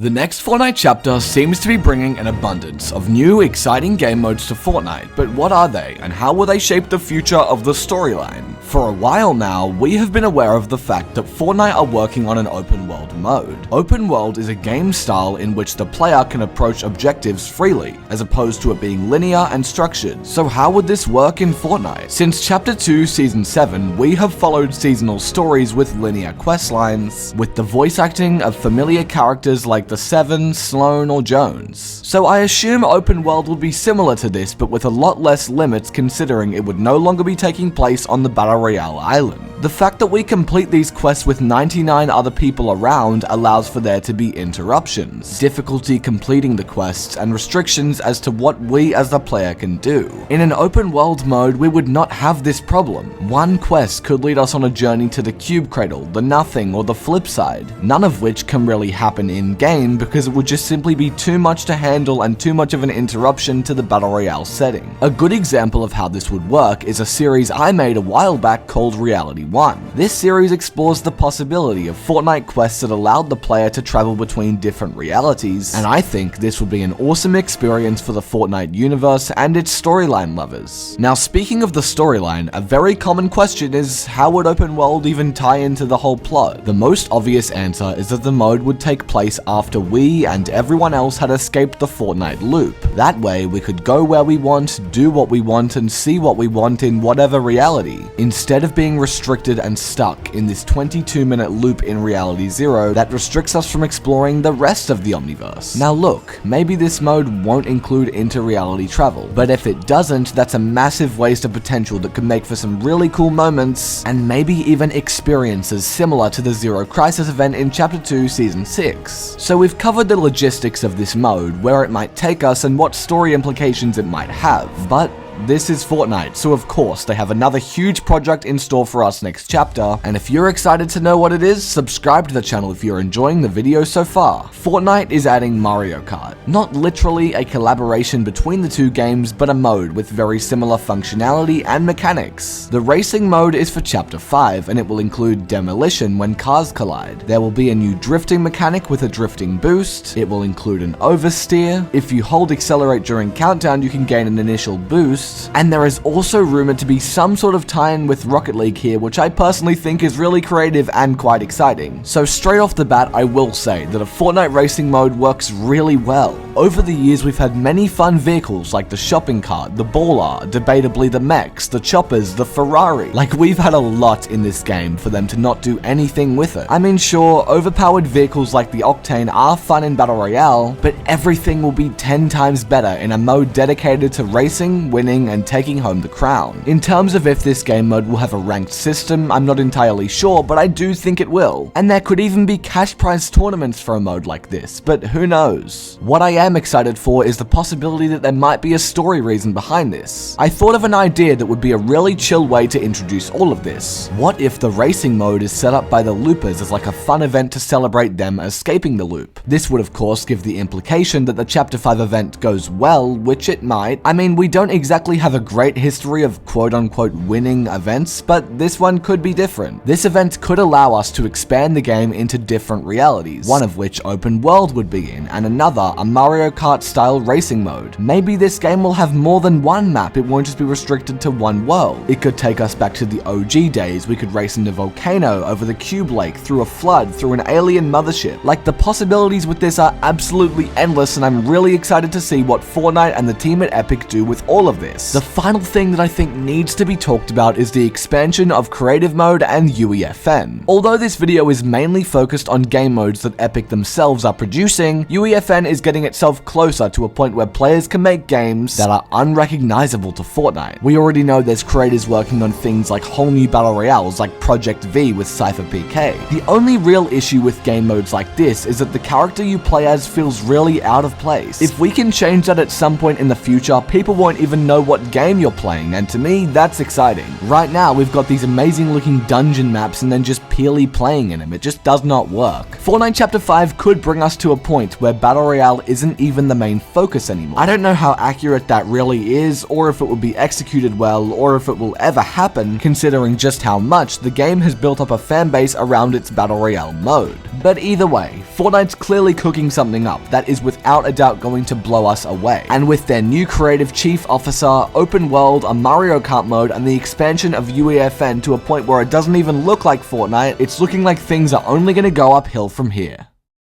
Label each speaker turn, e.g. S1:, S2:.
S1: The next Fortnite chapter seems to be bringing an abundance of new, exciting game modes to Fortnite, but what are they, and how will they shape the future of the storyline? For a while now, we have been aware of the fact that Fortnite are working on an open world mode. Open world is a game style in which the player can approach objectives freely, as opposed to it being linear and structured. So how would this work in Fortnite? Since Chapter 2 Season 7, we have followed seasonal stories with linear quest lines, with the voice acting of familiar characters like the Seven, Sloan, or Jones. So I assume open world would be similar to this, but with a lot less limits considering it would no longer be taking place on the Battle Royale island. The fact that we complete these quests with 99 other people around allows for there to be interruptions, difficulty completing the quests, and restrictions as to what we as the player can do. In an open world mode, we would not have this problem. One quest could lead us on a journey to the Cube Cradle, the Nothing, or the Flip Side, none of which can really happen in-game because it would just simply be too much to handle and too much of an interruption to the Battle Royale setting. A good example of how this would work is a series I made a while back called Reality 1. This series explores the possibility of Fortnite quests that allowed the player to travel between different realities, and I think this would be an awesome experience for the Fortnite universe and its storyline lovers. Now, speaking of the storyline, a very common question is, how would open world even tie into the whole plot? The most obvious answer is that the mode would take place after we and everyone else had escaped the Fortnite loop. That way, we could go where we want, do what we want, and see what we want in whatever reality, instead of being restricted and stuck in this 22-minute loop in Reality 0 that restricts us from exploring the rest of the Omniverse. Now look, maybe this mode won't include inter-reality travel, but if it doesn't, that's a massive waste of potential that could make for some really cool moments, and maybe even experiences similar to the Zero Crisis event in Chapter 2 Season 6. So we've covered the logistics of this mode, where it might take us and what story implications it might have, but this is Fortnite, so of course they have another huge project in store for us next chapter, and if you're excited to know what it is, subscribe to the channel if you're enjoying the video so far. Fortnite is adding Mario Kart. Not literally a collaboration between the two games, but a mode with very similar functionality and mechanics. The racing mode is for Chapter 5, and it will include demolition when cars collide. There will be a new drifting mechanic with a drifting boost. It will include an oversteer. If you hold accelerate during countdown, you can gain an initial boost. And there is also rumored to be some sort of tie-in with Rocket League here, which I personally think is really creative and quite exciting. So straight off the bat, I will say that a Fortnite racing mode works really well. Over the years, we've had many fun vehicles like the shopping cart, the baller, debatably the mechs, the choppers, the Ferrari. Like, we've had a lot in this game for them to not do anything with it. I mean, sure, overpowered vehicles like the Octane are fun in Battle Royale, but everything will be 10 times better in a mode dedicated to racing, winning, and taking home the crown. In terms of if this game mode will have a ranked system, I'm not entirely sure, but I do think it will. And there could even be cash prize tournaments for a mode like this, but who knows? What I am excited for is the possibility that there might be a story reason behind this. I thought of an idea that would be a really chill way to introduce all of this. What if the racing mode is set up by the loopers as like a fun event to celebrate them escaping the loop? This would of course give the implication that the Chapter 5 event goes well, which it might. I mean, we don't exactly have a great history of quote-unquote winning events, but this one could be different. This event could allow us to expand the game into different realities, one of which open world would be in, and another a Mario Kart style racing mode. Maybe this game will have more than one map, it won't just be restricted to one world. It could take us back to the OG days. We could race in a volcano, over the Cube Lake, through a flood, through an alien mothership. Like, the possibilities with this are absolutely endless, and I'm really excited to see what Fortnite and the team at Epic do with all of this. The final thing that I think needs to be talked about is the expansion of Creative Mode and UEFN. Although this video is mainly focused on game modes that Epic themselves are producing, UEFN is getting itself closer to a point where players can make games that are unrecognizable to Fortnite. We already know there's creators working on things like whole new battle royales like Project V with Cypher PK. The only real issue with game modes like this is that the character you play as feels really out of place. If we can change that at some point in the future, people won't even know what game you're playing, and to me, that's exciting. Right now, we've got these amazing looking dungeon maps and then just purely playing in them. It just does not work. Fortnite Chapter 5 could bring us to a point where Battle Royale isn't isn't even the main focus anymore. I don't know how accurate that really is, or if it would be executed well, or if it will ever happen, considering just how much the game has built up a fan base around its Battle Royale mode. But either way, Fortnite's clearly cooking something up that is without a doubt going to blow us away. And with their new creative chief officer, open world, a Mario Kart mode, and the expansion of UEFN to a point where it doesn't even look like Fortnite, it's looking like things are only going to go uphill from here.